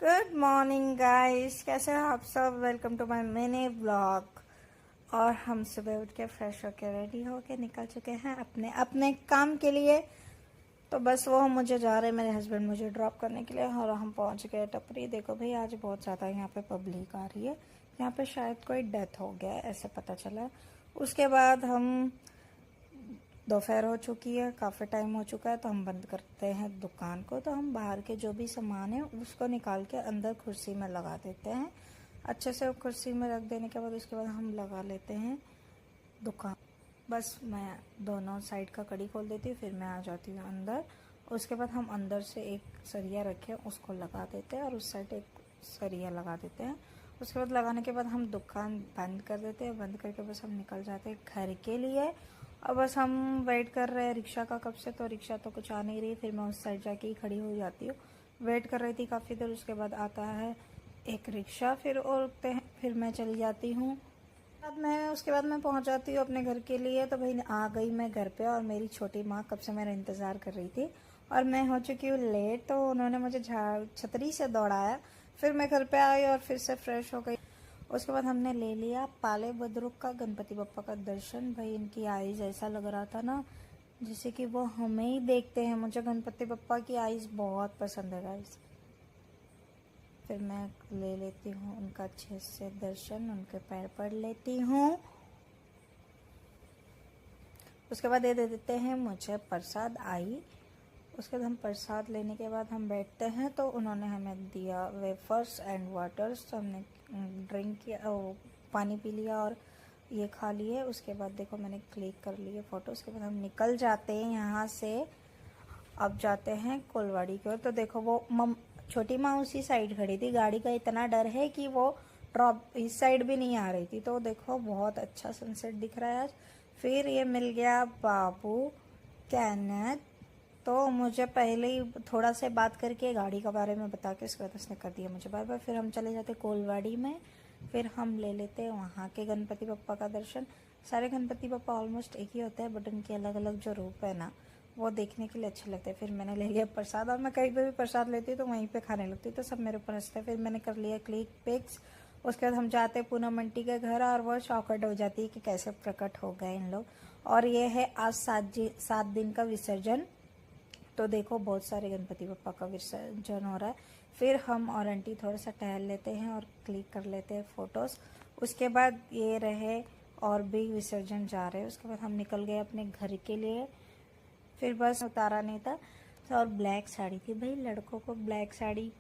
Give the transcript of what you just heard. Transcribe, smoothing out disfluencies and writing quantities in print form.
Good morning guys, कैसे हो आप सब। Welcome to my mini blog. और हम सुबह उठ के फ्रेश होके रेडी होके निकल चुके हैं अपने अपने काम के लिए। तो बस वो मुझे जा रहे हैं, मेरे हस्बैंड मुझे ड्रॉप करने के लिए, और हम पहुंच गए टपरी। देखो भाई, आज बहुत ज़्यादा यहाँ पे पब्लिक आ रही है। यहाँ पे शायद कोई डेथ हो गया है, ऐसे पता चला। उसके बाद हम दोपहर हो चुकी है, काफ़ी टाइम हो चुका है, तो हम बंद करते हैं दुकान को। तो हम बाहर के जो भी सामान है उसको निकाल के अंदर कुर्सी में लगा देते हैं। अच्छे से कुर्सी में रख देने के बाद उसके बाद हम लगा लेते हैं दुकान। बस मैं दोनों साइड का कड़ी खोल देती हूँ, फिर मैं आ जाती हूँ अंदर। उसके बाद हम अंदर से एक सरिया रखे उसको लगा देते हैं और उस साइड एक सरिया लगा देते हैं। उसके बाद लगाने के बाद हम दुकान बंद कर देते हैं। बंद करके बस हम निकल जाते हैं घर के लिए। और बस हम वेट कर रहे हैं रिक्शा का कब से, तो रिक्शा तो कुछ आ नहीं रही। फिर मैं उस साइड जाके ही खड़ी हो जाती हूँ, वेट कर रही थी काफ़ी देर। उसके बाद आता है एक रिक्शा, फिर उठते हैं, फिर मैं चली जाती हूँ। उसके बाद मैं पहुंच जाती हूँ अपने घर के लिए। तो भाई आ गई मैं घर पे, और मेरी छोटी माँ कब से मेरा इंतज़ार कर रही थी। और मैं हो चुकी हूँ लेट, तो उन्होंने मुझे छतरी से दौड़ाया। फिर मैं घर पे आई और फिर से फ्रेश हो गई। उसके बाद हमने ले लिया पाले बदरुक का गणपति बप्पा का दर्शन। भाई इनकी आईज ऐसा लग रहा था ना जैसे कि वो हमें ही देखते हैं। मुझे गणपति बप्पा की आईज बहुत पसंद है गाइस। फिर मैं ले लेती हूँ उनका अच्छे से दर्शन, उनके पैर पड़ लेती हूँ। उसके बाद दे देते हैं मुझे प्रसाद आई। उसके बाद हम प्रसाद लेने के बाद हम बैठते हैं, तो उन्होंने हमें दिया वेफर्स एंड वाटर्स। तो हमने ड्रिंक किया, पानी पी लिया और ये खा लिए। उसके बाद देखो मैंने क्लिक कर लिए फ़ोटो। उसके बाद हम निकल जाते हैं यहाँ से। अब जाते हैं कोलवाड़ी की ओर। तो देखो वो छोटी माँ उसी साइड खड़ी थी। गाड़ी का इतना डर है कि वो ड्रॉप इस साइड भी नहीं आ रही थी। तो देखो बहुत अच्छा सनसेट दिख रहा है आज। फिर ये मिल गया बाबू कैनेथ। तो मुझे पहले ही थोड़ा से बात करके गाड़ी के बारे में बता के उसके बाद उसने कर दिया मुझे बाय बाय। फिर हम चले जाते कोलवाड़ी में। फिर हम ले लेते हैं वहाँ के गणपति बप्पा का दर्शन। सारे गणपति बप्पा ऑलमोस्ट एक ही होते हैं, बट उनके अलग अलग जो रूप है ना, वो देखने के लिए अच्छे लगते हैं। फिर मैंने ले लिया प्रसाद, और मैं कहीं पे भी प्रसाद लेती हूँ तो वहीं पे खाने लगती हूँ, तो सब मेरे ऊपर हंसते हैं। फिर मैंने कर लिया क्लिक पिक्स। उसके बाद हम जाते हैं पूनम आंटी के घर, और वो शॉकड हो जाती है कि कैसे प्रकट हो गए इन लोग। और ये है आज 7 दिन का विसर्जन। तो देखो बहुत सारे गणपति बप्पा का विसर्जन हो रहा है। फिर हम और आंटी थोड़ा सा टहल लेते हैं और क्लिक कर लेते हैं फ़ोटोज़। उसके बाद ये रहे और भी विसर्जन जा रहे हैं। उसके बाद हम निकल गए अपने घर के लिए। फिर बस उतारा नहीं था, तो और ब्लैक साड़ी थी। भाई लड़कों को ब्लैक साड़ी